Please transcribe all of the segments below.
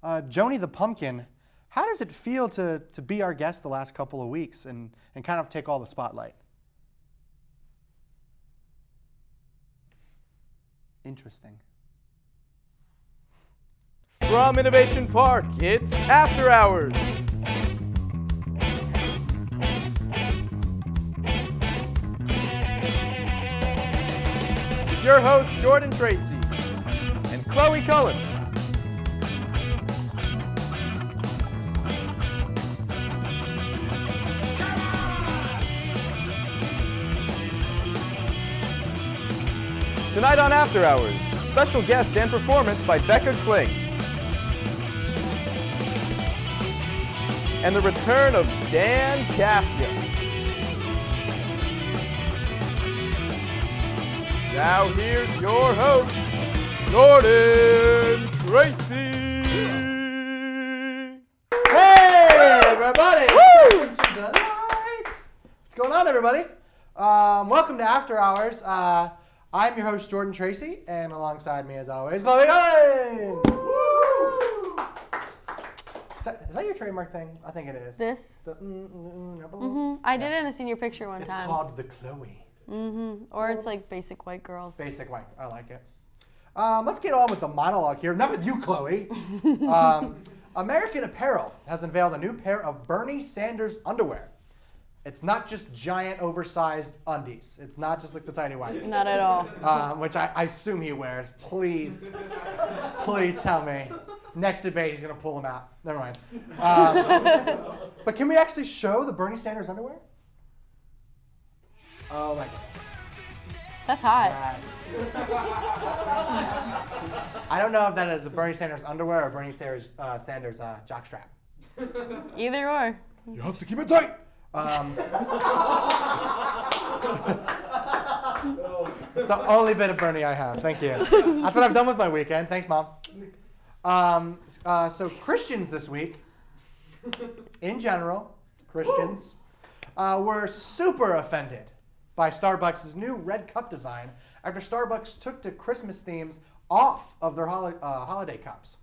Joni the Pumpkin, how does it feel to be our guest the last couple of weeks and kind of take all the spotlight? Interesting. From Innovation Park, it's After Hours. Your host, Jordan Tracy and Chloe Cullen. Tonight on After Hours, special guest and performance by Becca Kling. And the return of Daaaaan Kafka. Now here's your host, Jordan Tracy. Hey, everybody! Welcome to the lights. What's going on, everybody? Welcome to After Hours. I'm your host, Jordan Tracy, and alongside me, as always, Chloe Cullen. Is that your trademark thing? I think it is. This? I did it in a senior picture one time. It's called the Chloe. Or it's like basic white girls. Basic white. I like it. Let's get on with the monologue here. Not with you, Chloe. American Apparel has unveiled a new pair of Bernie Sanders underwear. It's not just giant, oversized undies. It's not just like the tiny ones. Not at all. Which I assume he wears. Please tell me. Next debate, he's going to pull them out. Never mind. But can we actually show the Bernie Sanders underwear? Oh my God. That's hot. I don't know if that is a Bernie Sanders underwear or Bernie Sanders jockstrap. Either or. You have to keep it tight. It's the only bit of Bernie I have. Thank you. That's what I've done with my weekend. Thanks, Mom. So Christians this week, in general, Christians, were super offended by Starbucks' new red cup design after Starbucks took the Christmas themes off of their holiday cups.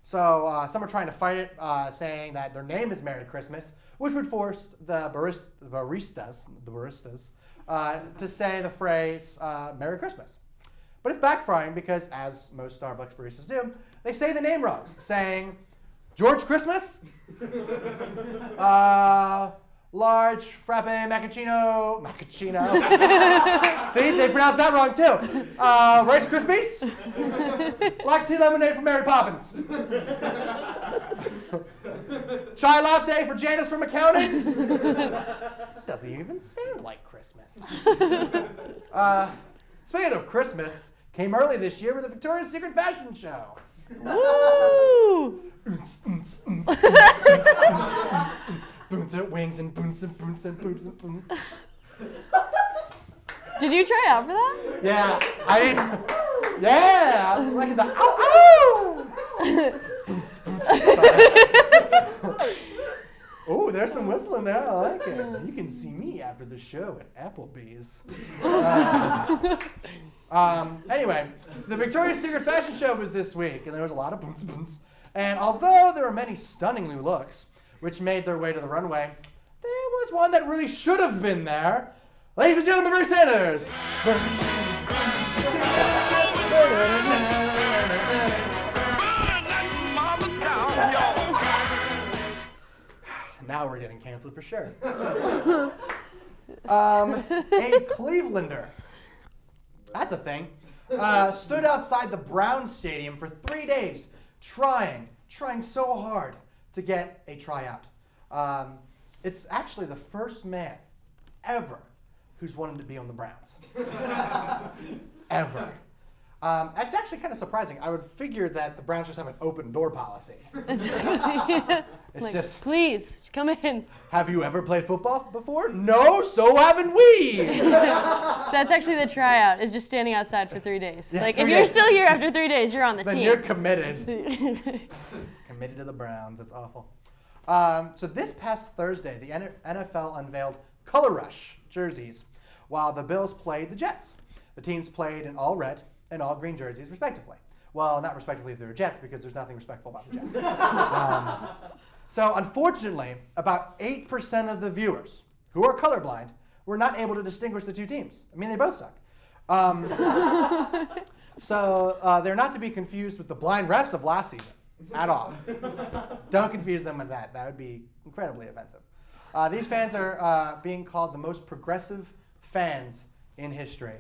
So some are trying to fight it, saying that their name is Merry Christmas, which would force the baristas to say the phrase Merry Christmas. But it's backfiring because, as most Starbucks baristas do, they say the name wrong, saying George Christmas, large frappe macchiato. See, they pronounced that wrong too. Rice Krispies, black tea lemonade for Mary Poppins, chai latte for Janice from accounting. Doesn't even sound like Christmas. Speaking of Christmas, came early this year with the Victoria's Secret fashion show. Woo! Boons and wings and boons and boons and boons and boons. Did you try out for that? Yeah, I'm like the ow ow. Boons, boons. Oh, there's some whistling there. I like it. You can see me after the show at Applebee's. Anyway, the Victoria's Secret fashion show was this week, and there was a lot of boons boons. And although there were many stunning new looks, which made their way to the runway, there was one that really should have been there. Ladies and gentlemen, Bernie Sanders. Now we're getting canceled for sure. A Clevelander, that's a thing, stood outside the Browns Stadium for 3 days trying so hard to get a tryout. It's actually the first man ever who's wanted to be on the Browns. Ever. That's actually kind of surprising. I would figure that the Browns just have an open door policy. Exactly. It's like, just, please, come in. have you ever played football before? No, so haven't we. That's actually the tryout, is just standing outside for 3 days. Yeah, like, 3 if you're days. still here after 3 days, you're on the Then team. you're committed. Committed to the Browns. It's awful. So this past Thursday, the NFL unveiled Color Rush jerseys, while the Bills played the Jets. The teams played in all red and all green jerseys, respectively, Well, not respectfully if they were Jets, because there's nothing respectful about the Jets. So unfortunately, about 8% of the viewers who are colorblind were not able to distinguish the two teams. I mean, they both suck. So they're not to be confused with the blind refs of last season at all. Don't confuse them with that. That would be incredibly offensive. These fans are being called the most progressive fans in history.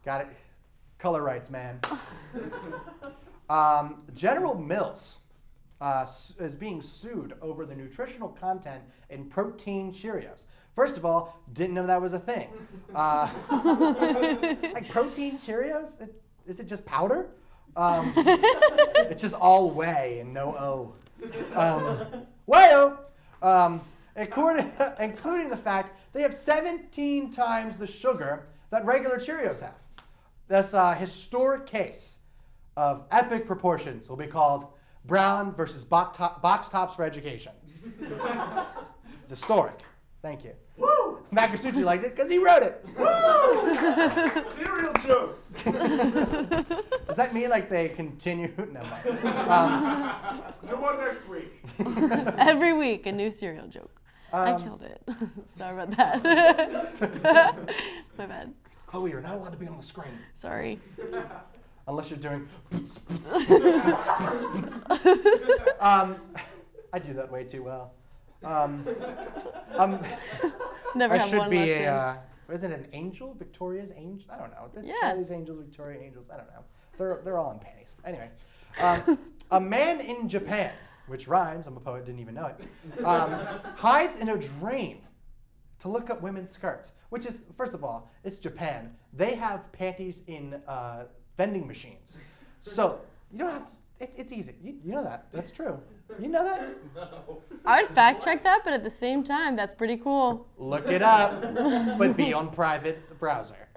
Got it? Color rights, man. General Mills is being sued over the nutritional content in protein Cheerios. First of all, didn't know that was a thing. Like protein Cheerios? Is it just powder? It's just all whey and no O. Whey-o! Including the fact they have 17 times the sugar that regular Cheerios have. This historic case of epic proportions will be called Brown versus Box Tops for Education. It's historic. Thank you. Woo! Makasuchi liked it because he wrote it. Woo! Cereal jokes. Does that mean like they continue? No. No more next week. Every week, a new cereal joke. I killed it. Sorry about that. My bad. Chloe, you're not allowed to be on the screen. Sorry. Unless you're doing. I do that way too well. Never I have should one be lesson. isn't it an angel? Victoria's angel? I don't know. It's Yeah. Charlie's Angels, Victoria Angels. I don't know. They're all in panties. Anyway, a man in Japan, which rhymes. I'm a poet. Didn't even know it. Hides in a drain to look up women's skirts. Which is, first of all, it's Japan. They have panties in vending machines, so you don't have. It's easy. You know that. That's true. You know that? No. I would fact check that, but at the same time, that's pretty cool. Look it up, but be on private browser.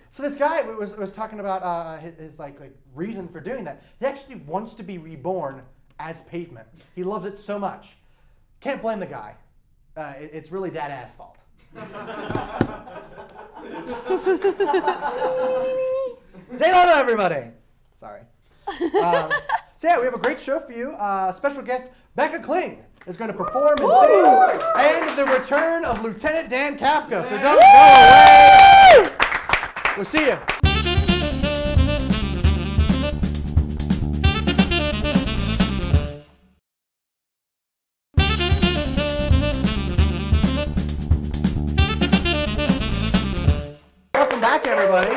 So this guy was talking about his like reason for doing that. He actually wants to be reborn as pavement. He loves it so much. Can't blame the guy. It's really that ass fault. Say hello to everybody. Sorry. So yeah, we have a great show for you. Special guest Becca Kling is going to perform and sing, and the return of Lieutenant Daaaaan Kafka. So don't go away. We'll see you. Welcome back, everybody.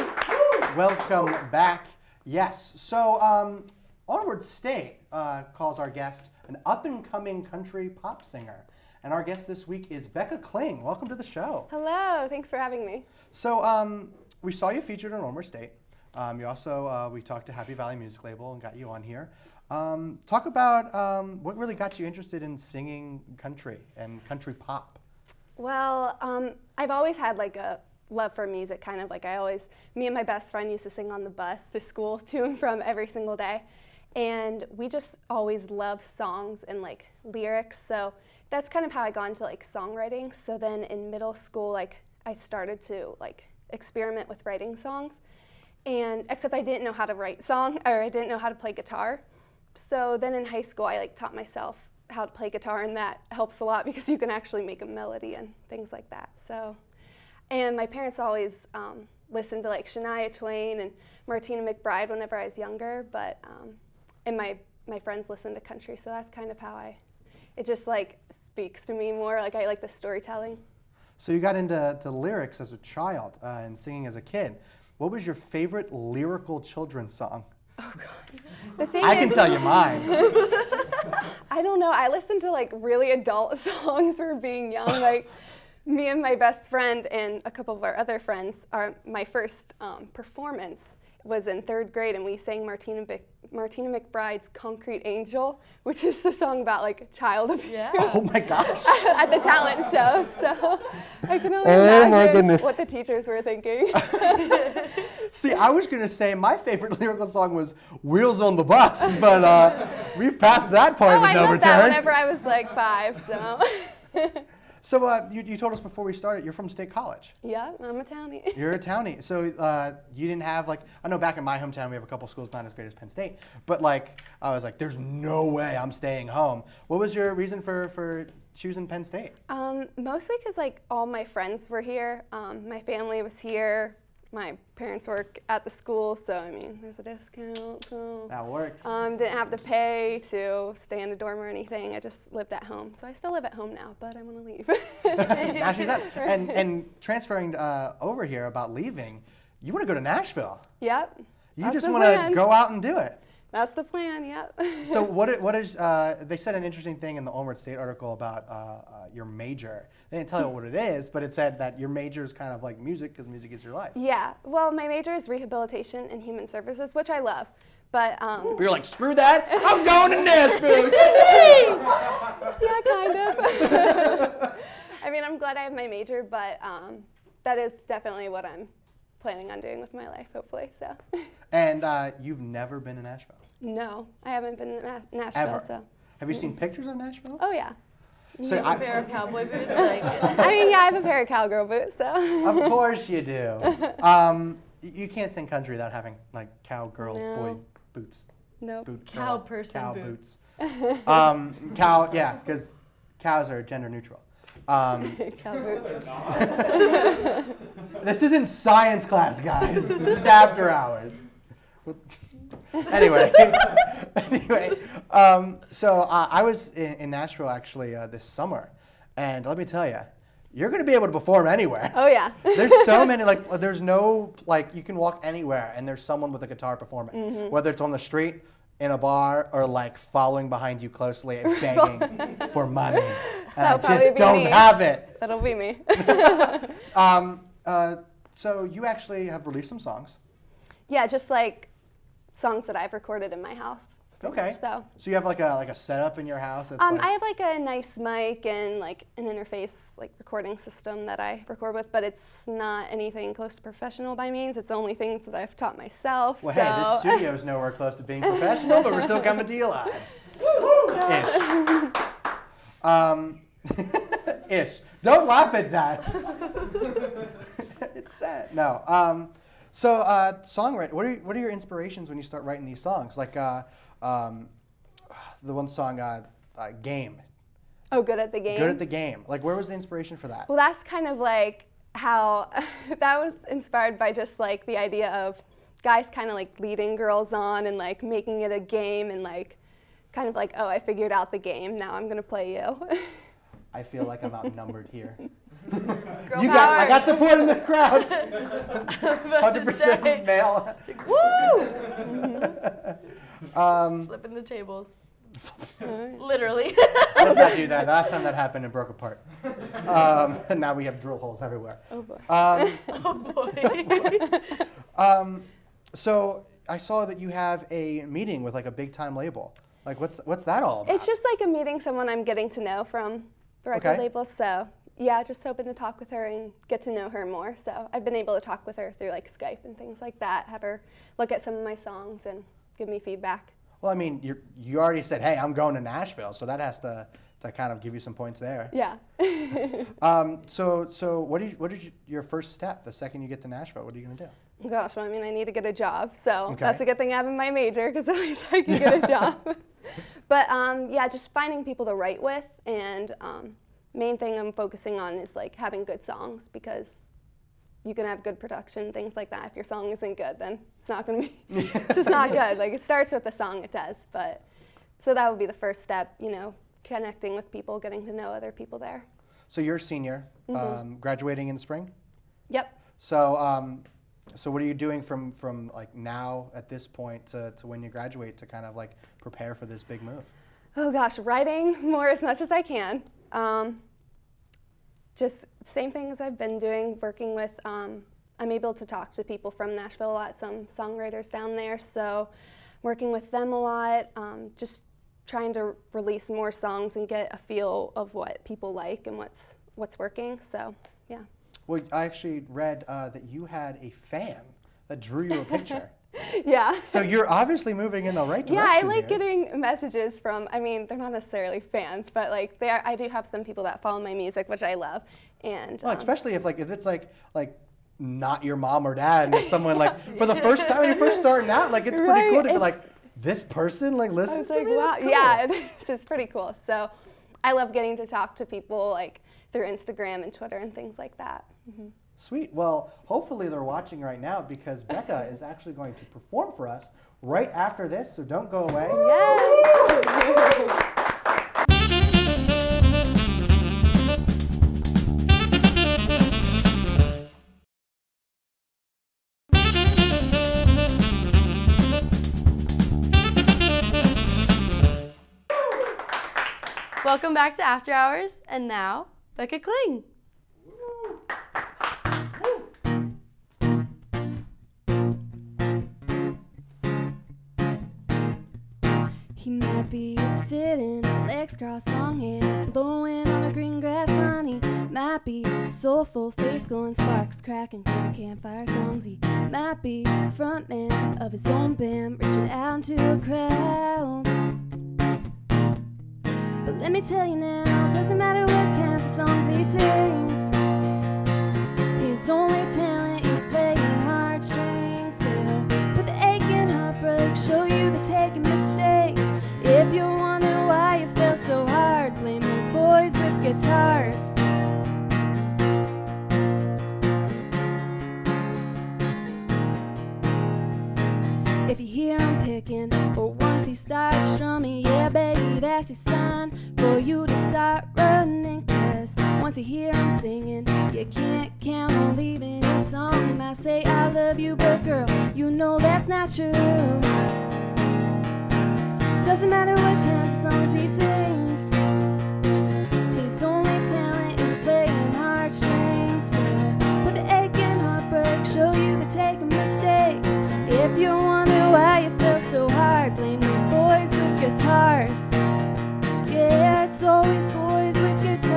Welcome back. Yes. So, Onward State calls our guest an up-and-coming country pop singer. And our guest this week is Becca Kling. Welcome to the show. Hello, thanks for having me. So, we saw you featured on Onward State. You also, we talked to Happy Valley Music Label and got you on here. Talk about what really got you interested in singing country and country pop. Well, I've always had like a love for music, kind of like me and my best friend used to sing on the bus to school to and from every single day. And we just always loved songs and like lyrics. So that's kind of how I got into like songwriting. So then in middle school, like I started to like experiment with writing songs. And except I didn't know how to write I didn't know how to play guitar. So then in high school, I like taught myself how to play guitar, and that helps a lot because you can actually make a melody and things like that. So, and my parents always listened to like Shania Twain and Martina McBride whenever I was younger, but and my friends listened to country, so that's kind of how it just like speaks to me more. Like I like the storytelling. So you got into lyrics as a child and singing as a kid. What was your favorite lyrical children's song? Oh gosh, the thing I is, can tell you mine. I don't know. I listened to like really adult songs for being young. Like me and my best friend and a couple of our other friends, my first performance was in 3rd grade, and we sang Martina McBride's Concrete Angel, which is the song about like a child abuse. Yeah. Oh my gosh. At the talent show. So I can only Oh my imagine goodness. what the teachers were thinking. See, I was going to say my favorite lyrical song was Wheels on the Bus, but we've passed that point Oh, with I no loved return. that whenever I was like 5, so. So you told us before we started, you're from State College. Yeah, I'm a townie. You're a townie. So you didn't have like, I know back in my hometown we have a couple schools not as great as Penn State, but like I was like, there's no way I'm staying home. What was your reason for choosing Penn State? Mostly because like all my friends were here. My family was here. My parents work at the school, so I mean, there's a discount. So That works. didn't have to pay to stay in a dorm or anything. I just lived at home. So I still live at home now, but I want to leave. Now she's up. And transferring over here about leaving, you want to go to Nashville. Yep. You That's just the want to plan. go out and do it. That's the plan, yep. So what is, they said an interesting thing in the Onward State article about your major. They didn't tell you what it is, but it said that your major is kind of like music because music is your life. Yeah, well, my major is rehabilitation and human services, which I love. But But you're like, screw that, I'm going to Nashville. yeah, kind of. I mean, I'm glad I have my major, but that is definitely what I'm planning on doing with my life, hopefully. So. And you've never been to Nashville? No, I haven't been to Nashville. Ever? So. Have you seen pictures of Nashville? Oh yeah. So A pair of cowboy boots. Like, I mean, yeah, I have a pair of cowgirl boots. So. Of course you do. You can't sing country without having like cowgirl No. boy boots. Nope. Boot Cow girl, person cow boots. Cow, yeah, because cows are gender neutral. Cow boots. This isn't science class, guys. This is after hours. Anyway, so I was in Nashville actually this summer, and let me tell you, you're going to be able to perform anywhere. Oh yeah. There's so many, like, there's no, like, you can walk anywhere and there's someone with a guitar performing. Mm-hmm. Whether it's on the street, in a bar, or like following behind you closely and begging for money. And I That'll probably just be don't me. have it. That'll be me. So you actually have released some songs. Yeah, just like songs that I've recorded in my house. Okay. So. So you have like a setup in your house? That's I have like a nice mic and like an interface like recording system that I record with, but it's not anything close to professional by means. It's only things that I've taught myself. Well, so. hey, this studio's nowhere close to being professional, but we're still coming to you live. Ish. Ish. Don't laugh at that. It's sad. No. So songwriting. What are your inspirations when you start writing these songs? Like the one song, "Game." Oh, good at the game. Good at the game. Like, where was the inspiration for that? Well, that's kind of like how that was inspired by just like the idea of guys kind of like leading girls on and like making it a game and like kind of like, oh, I figured out the game. Now I'm gonna play you. I feel like I'm outnumbered here. girl I power. got support in the crowd. 100% male. Woo! Flipping the tables. Literally. Let's not do that. Last time that happened, it broke apart. And now we have drill holes everywhere. Oh boy. Oh boy. So I saw that you have a meeting with like a big time label. Like what's that all about? It's just like a meeting someone I'm getting to know from the record Okay. label. So yeah, just hoping to talk with her and get to know her more. So I've been able to talk with her through like Skype and things like that. Have her look at some of my songs and give me feedback. Well, I mean, you already said, hey, I'm going to Nashville, so that has to kind of give you some points there. Yeah. So what is your first step the second you get to Nashville? What are you going to do? Gosh, well, I mean, I need to get a job, so Okay. that's a good thing I have in my major because at least I can get a job. But yeah, just finding people to write with, and main thing I'm focusing on is like having good songs because you can have good production, things like that. If your song isn't good, then it's not going to be. It's just not good. Like it starts with the song, it does. But so that would be the first step, you know, connecting with people, getting to know other people there. So you're a senior, graduating in the spring. Yep. So so what are you doing from like now at this point to when you graduate to kind of like prepare for this big move? Oh gosh, writing more as much as I can. Just same thing as I've been doing, working with, I'm able to talk to people from Nashville a lot, some songwriters down there, so working with them a lot, just trying to release more songs and get a feel of what people like and what's working, so yeah. Well, I actually read that you had a fan that drew you a picture. Yeah. So you're obviously moving in the right direction. Yeah, I like here. getting messages from, I mean, they're not necessarily fans, but like I do have some people that follow my music, which I love. And Well, especially if it's like not your mom or dad, and it's someone like for the first time when you're first starting out, like it's pretty Right, cool to be it's- like, this person like I listens was to like, me. wow, That's cool. yeah, this is pretty cool. So I love getting to talk to people like through Instagram and Twitter and things like that. Sweet. Well, hopefully they're watching right now because Becca is actually going to perform for us right after this, so don't go away. Yes. Welcome back to After Hours, and now, Becca Kling. He might be sitting, legs crossed, long hair, blowing on a green grass lawn. He might be soulful, face glowing, sparks cracking, campfire songs. He might be front man of his own band, reaching out into a crowd. But let me tell you now, doesn't matter what kinds of songs he sings. His only talent is playing heartstrings. He'll put the ache and heartbreak, show you the taking mistake. If you're wondering why you feel so hard, blame those boys with guitars. If you hear him picking, or once he starts strumming, yeah, baby, that's your sign for you to start running. Cause once you hear him singing, you can't count on leaving his song. He might say, I love you, but girl, you know that's not true. Doesn't matter what kinds of songs he sings. His only talent is playing heartstrings. He'll put the ache and heartbreak, show you the take a mistake. If you're wondering why you feel so hard, blame these boys with guitars. Yeah, it's always boys with guitars.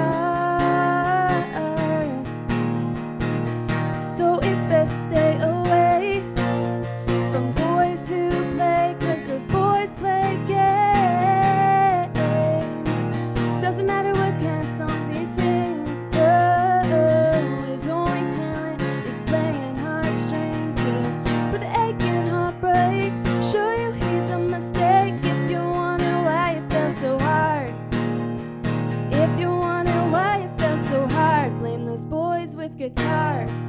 So it's best to stay away from boys who play, cause those boys play games. Doesn't matter what kind of songs he sings. Oh, his only talent is playing heartstrings. He'll put the ache and heartbreak, show you he's a mistake. If you're wondering why you feel so hard, if you're wondering why you feel so hard, blame those boys with guitars.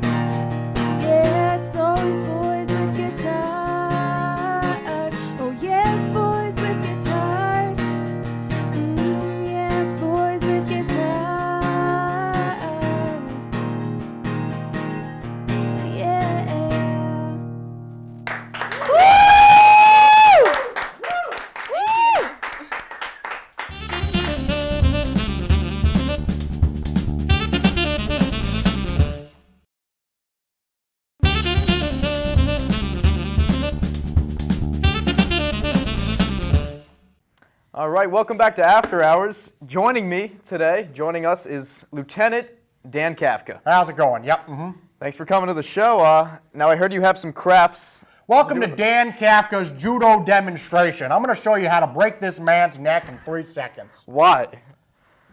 Yeah, it's always boys with guitars. Oh yeah, it's boys with guitars. Yeah, it's boys with guitars. Yeah. All right, welcome back to After Hours. Joining us is Lieutenant Daaaaan Kafka. How's it going? Yep. Thanks for coming to the show. Now I heard you have some crafts. Welcome to Daaaaan Kafka's judo demonstration. I'm going to show you how to break this man's neck in 3 seconds. Why?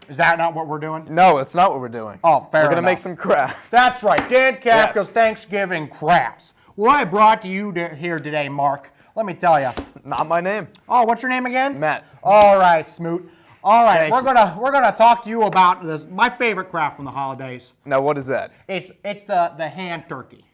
Is that not what we're doing? No, it's not what we're doing. Oh, fair We're gonna enough. make some crafts. That's right, Daaaaan Kafka's Yes. Thanksgiving crafts. What I brought to you here today, Mark, let me tell you. Not my name. Oh, what's your name again? Matt. All right, Smoot. All right, Thank we're gonna talk to you about my favorite craft from the holidays. Now what is that? It's the hand turkey.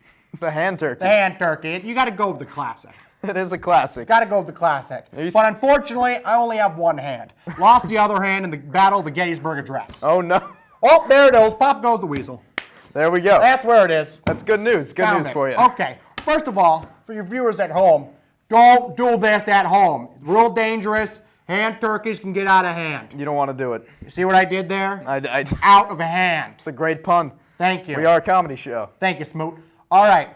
The hand turkey. The hand turkey. You got to go with the classic. It is a classic. Got to go with the classic. You But unfortunately, I only have one hand. Lost the other hand in the Battle of the Gettysburg Address. Oh no. Oh, there it goes. Pop goes the weasel. There we go. That's where it is. That's good news. Good Found news it. for you. Okay. First of all, for your viewers at home, don't do this at home. Real dangerous. Hand turkeys can get out of hand. You don't want to do it. You see what I did there? It's Out of hand. a great pun. Thank you. We are a comedy show. Thank you, Smoot. All right.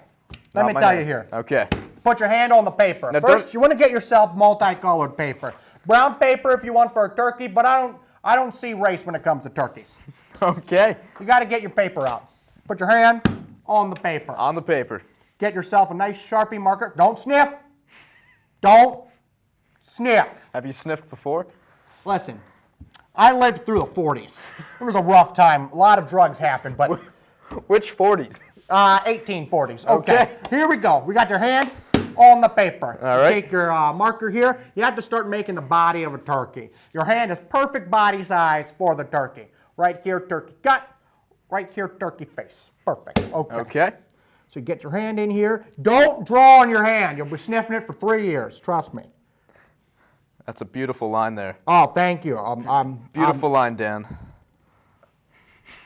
Let Not me my tell name. you here. Okay. Put your hand on the paper. Now, First, don't- you want to get yourself multicolored paper. Brown paper if you want for a turkey, but I don't see race when it comes to turkeys. Okay. You got to get your paper out. Put your hand on the paper. On the paper. get yourself a nice Sharpie marker. Don't sniff. Don't sniff. Have you sniffed before? Listen, I lived through the 40s. It was a rough time. A lot of drugs happened, but Which 40s? 1840s. Okay. Okay. Here we go. We got your hand on the paper. All right. Take your marker here. You have to start making the body of a turkey. Your hand is perfect body size for the turkey. Right here, turkey gut. Right here, turkey face. Perfect. Okay. Okay. So you get your hand in here. Don't draw on your hand. You'll be sniffing it for 3 years. Trust me. That's a beautiful line there. Oh, thank you. Beautiful line, Dan.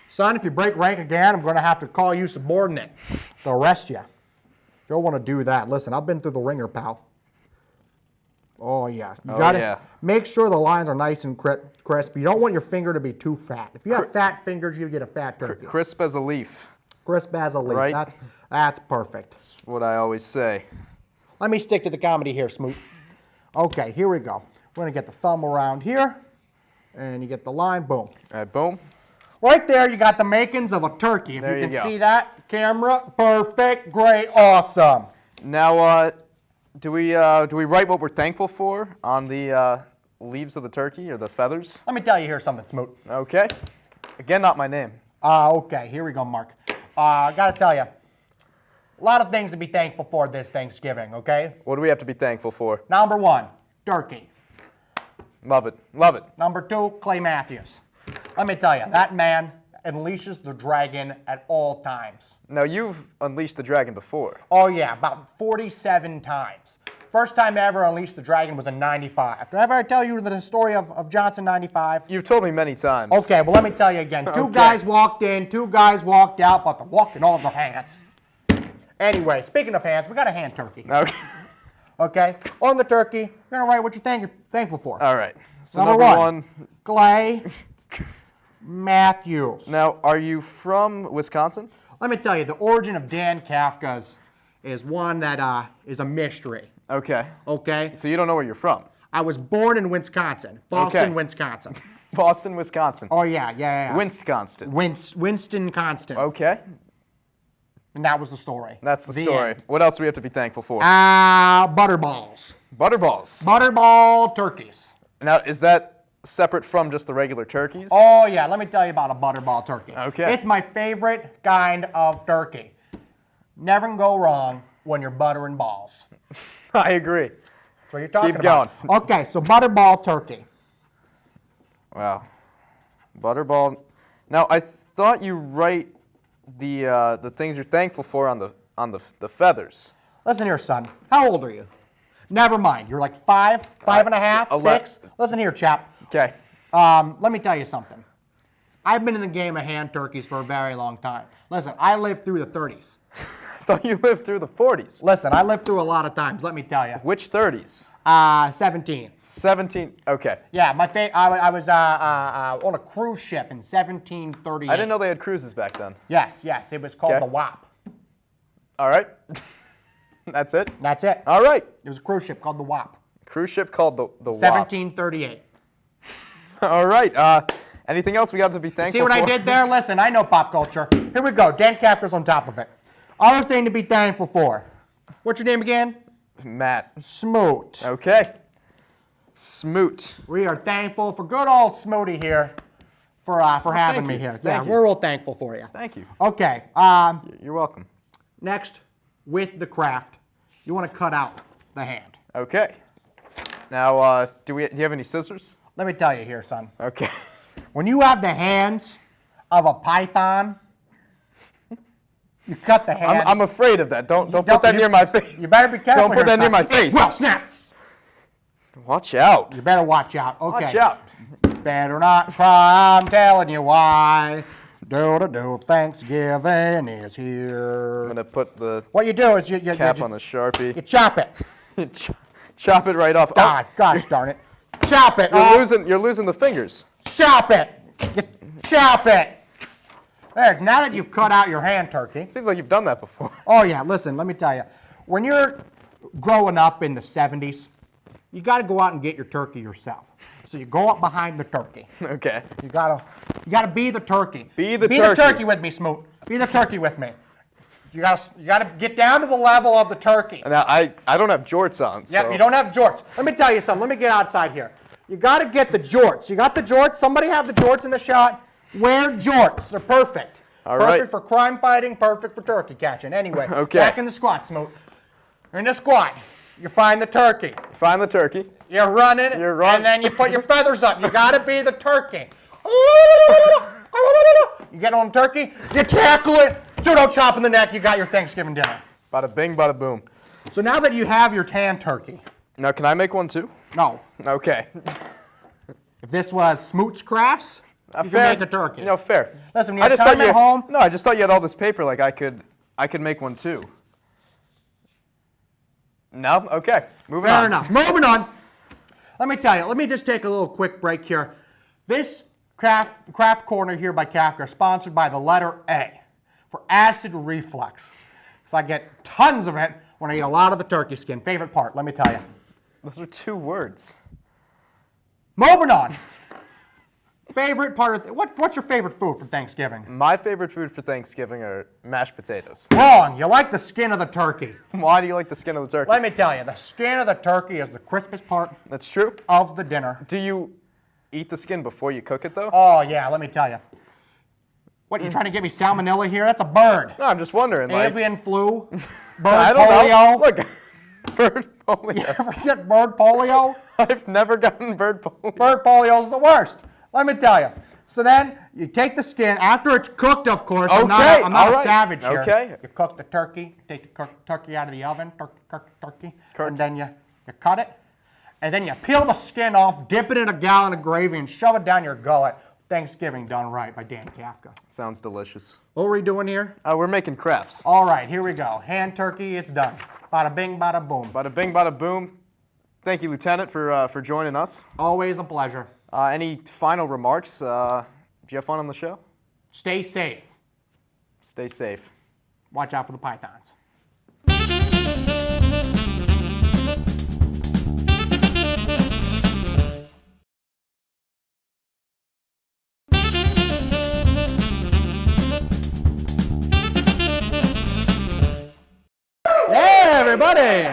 Son, if you break rank again, I'm going to have to call you subordinate. They'll arrest you. You don't want to do that. Listen, I've been through the ringer, pal. Oh, yeah. You got to make sure the lines are nice and crisp. You don't want your finger to be too fat. If you have fat fingers, you get a fat turkey. Crisp as a leaf. Crisp as a leaf. Right. That's perfect. That's what I always say. Let me stick to the comedy here, Smoot. Okay, here we go. We're going to get the thumb around here, and you get the line. Boom. All right, boom. Right there, you got the makings of a turkey. If There you you can go. see that, camera, perfect, great, awesome. Now, do we write what we're thankful for on the leaves of the turkey or the feathers? Let me tell you here something, Smoot. Okay. Again, not my name. Okay, here we go, Mark. I got to tell you, a lot of things to be thankful for this Thanksgiving, okay? What do we have to be thankful for? Number 1, turkey. Love it. Love it. Number 2, Clay Matthews. Let me tell you, that man unleashes the dragon at all times. Now, you've unleashed the dragon before. Oh yeah, about 47 times. First time I ever unleashed the dragon was in 95. Did I ever tell you the story of Johnson 95? You've told me many times. Okay, well let me tell you again. Two guys walked in, 2 guys walked out, but they're walking all their hands. Anyway, speaking of hands, we got a hand turkey. Okay. Okay? On the turkey, you're gonna write what you're thankful for. All right. So Number number 1, Clay Matthews. Now, are you from Wisconsin? Let me tell you, the origin of Daaaaan Kafka is one that is a mystery. Okay. Okay? So you don't know where you're from? I was born in Wisconsin, Boston, Okay. Wisconsin. Boston, Wisconsin. Oh yeah. Winsconsin. Winston Constant. Okay. And that was the story. That's the story. end. What else do we have to be thankful for? Butterballs. Butterballs. Butterball turkeys. Now, is that separate from just the regular turkeys? Oh yeah, let me tell you about a butterball turkey. Okay. It's my favorite kind of turkey. Never can go wrong when you're buttering balls. I agree. That's what you're talking Keep about. Okay, so butterball turkey. Wow. Butterball. Now, I thought you write the things you're thankful for on the feathers. Listen here, son. How old are you? Never mind. You're like 5, 5 and a half, 6. Listen here, chap. Okay. Let me tell you something. I've been in the game of hand turkeys for a very long time. Listen, I lived through the 30s. I thought you lived through the 40s. Listen, I lived through a lot of times, let me tell you. Which 30s? 17. 17. Okay. Yeah, I was on a cruise ship in 1738. I didn't know they had cruises back then. Yes, it was called Okay. the WAP. All right. That's it? That's it. All right. It was a cruise ship called the WAP. Cruise ship called the WAP. 1738. All right. Anything else we got to be thankful See what for? I did there? Listen, I know pop culture. Here we go. Dan Kafka's on top of it. Other thing to be thankful for. What's your name again? Matt. Smoot. Okay. Smoot. We are thankful for good old Smooty here for having thank me you. here. Thank you. We're real thankful for you. Thank you. Okay. You're welcome. Next, with the craft, you want to cut out the hand. Okay. Now, do you have any scissors? Let me tell you here, son. Okay. When you have the hands of a python, you cut the hand. I'm afraid of that. Don't put that near my face. You better be careful. Don't put that near my face. Well, snaps. Watch out. You better watch out. Okay. Watch out. Better not cry. I'm telling you why. Do Thanksgiving is here. I'm gonna put the What you do is you cap on the Sharpie. you chop it. Chop it right off. God, gosh darn it. Chop it. You're losing the fingers. Chop it. You chop it. There, now that you've cut out your hand turkey. Seems like you've done that before. Oh yeah, listen, let me tell you. When you're growing up in the 70s, you got to go out and get your turkey yourself. So you go up behind the turkey. Okay. You gotta be the turkey. Be the Be turkey. the turkey with me, Smoot. Be the turkey with me. You gotta get down to the level of the turkey. Now, I don't have jorts on, so. Yep, you don't have jorts. Let me tell you something. Let me get outside here. You got to get the jorts. You got the jorts? Somebody have the jorts in the shot? Wear jorts. They're perfect. All perfect right. for crime fighting, perfect for turkey catching. Anyway, Okay. back in the squat, Smoot. You're in the squat. You find the turkey. Find the turkey. You're running, and then you put your feathers up. You got to be the turkey. You get on the turkey, you tackle it, judo chop in the neck, you got your Thanksgiving dinner. Bada bing, bada boom. So now that you have your tan turkey, Now, can I make one too? no. Okay. If this was Smoot's Crafts, you Fair. can make a turkey. No, fair. Listen, when you have time at home. No, I just thought you had all this paper. Like I could make one too. No. Okay. Moving on. Fair enough. Moving on. Let me tell you. Let me just take a little quick break here. This craft corner here by Kafka is sponsored by the letter A for acid reflux. So I get tons of it when I eat a lot of the turkey skin. Favorite part, let me tell you. Those are 2 words. Moving on. Favorite part of what's your favorite food for Thanksgiving? My favorite food for Thanksgiving are mashed potatoes. Wrong. You like the skin of the turkey. Why do you like the skin of the turkey? Let me tell you, the skin of the turkey is the crispest part That's true. of the dinner. Do you eat the skin before you cook it though? Oh yeah, let me tell you. What, you trying to get me salmonella here? That's a bird. No, I'm just wondering. Like, Avian flu, bird I don't polio. know. Look, bird polio. Ever get bird polio? I've never gotten bird polio. Bird polio is the worst. Let me tell you. So then you take the skin after it's cooked, of course. I'm not all a right. savage here. Okay. You cook the turkey, take the turkey out of the oven, turkey, Kirk. and then you cut it, and then you peel the skin off, dip it in a gallon of gravy, and shove it down your gullet. Thanksgiving done right by Daaaaan Kafka. Sounds delicious. What are we doing here? We're making crafts. All right, here we go. Hand turkey, it's done. Bada bing, bada boom. Bada bing, bada boom. Thank you, Lieutenant, for joining us. Always a pleasure. Any final remarks? Did you have fun on the show? Stay safe. Stay safe. Watch out for the pythons. Yeah, everybody!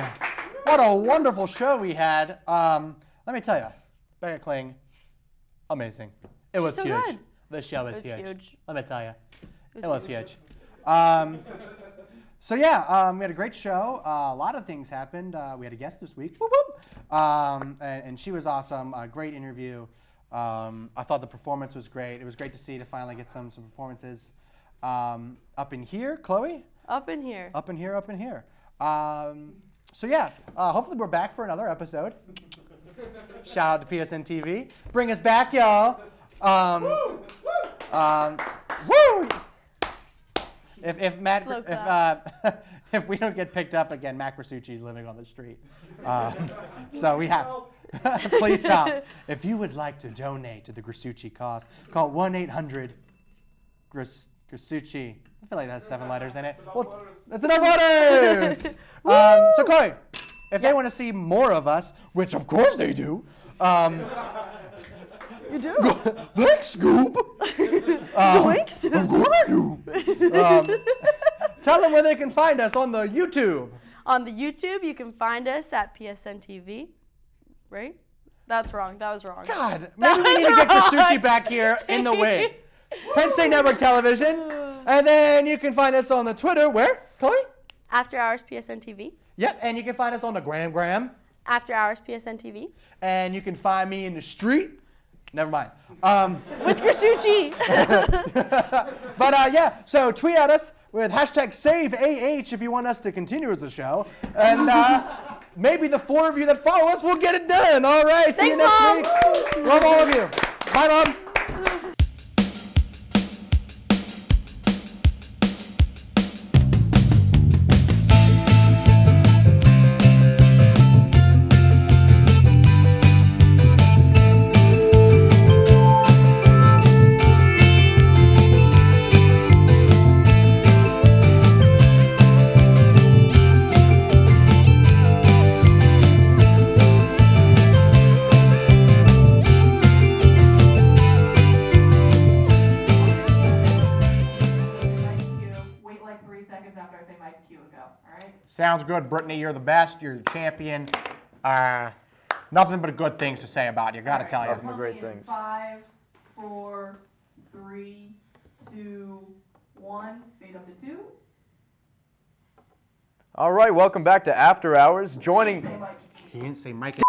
What a wonderful show we had. Let me tell you, Becca Kling, amazing. It was so huge. good. The show was It was huge. Let me tell you, It it was huge. So yeah, we had a great show. A lot of things happened. We had a guest this week. Whoop, whoop. And she was awesome. Great interview. I thought the performance was great. It was great to finally get some performances up in here. Chloe? Up in here. Up in here, up in here. So yeah, hopefully we're back for another episode. Shout out to PSN TV. Bring us back, y'all. Woo! If Matt, Slow clap. if we don't get picked up again, Matt Grasucci's living on the street. So we have. Please help. If you would like to donate to the Grasucci cause, call 1-800-Grasucci. I feel like that's 7 letters in it. Well, that's enough letters. So Chloe, if they want to see more of us, which of course they do. You do. Thanks, Scoop. Thanks. I'm gonna do. Tell them where they can find us on the YouTube. On the YouTube, you can find us at PSN TV. Right? That's wrong. That was wrong. God, maybe we need to get Grasucci back here in the way. Penn State Network Television. And then you can find us on the Twitter. Where, Chloe? After Hours PSN TV. Yep, and you can find us on the Gram. After Hours PSN TV. And you can find me in the street. Never mind. With Grasucci. But yeah, so tweet at us with hashtag SaveAH if you want us to continue as a show. And maybe the 4 of you that follow us will get it done. All right, see you Thanks, next Mom. week. Love all of you. Bye, Mom. Sounds good, Brittany. You're the best. You're the champion. Nothing but good things to say about you. Gotta tell you. Nothing but great things. 5, 4, 3, 2, 1. Fade up to 2. All right, welcome back to After Hours. Joining. He didn't say Mike.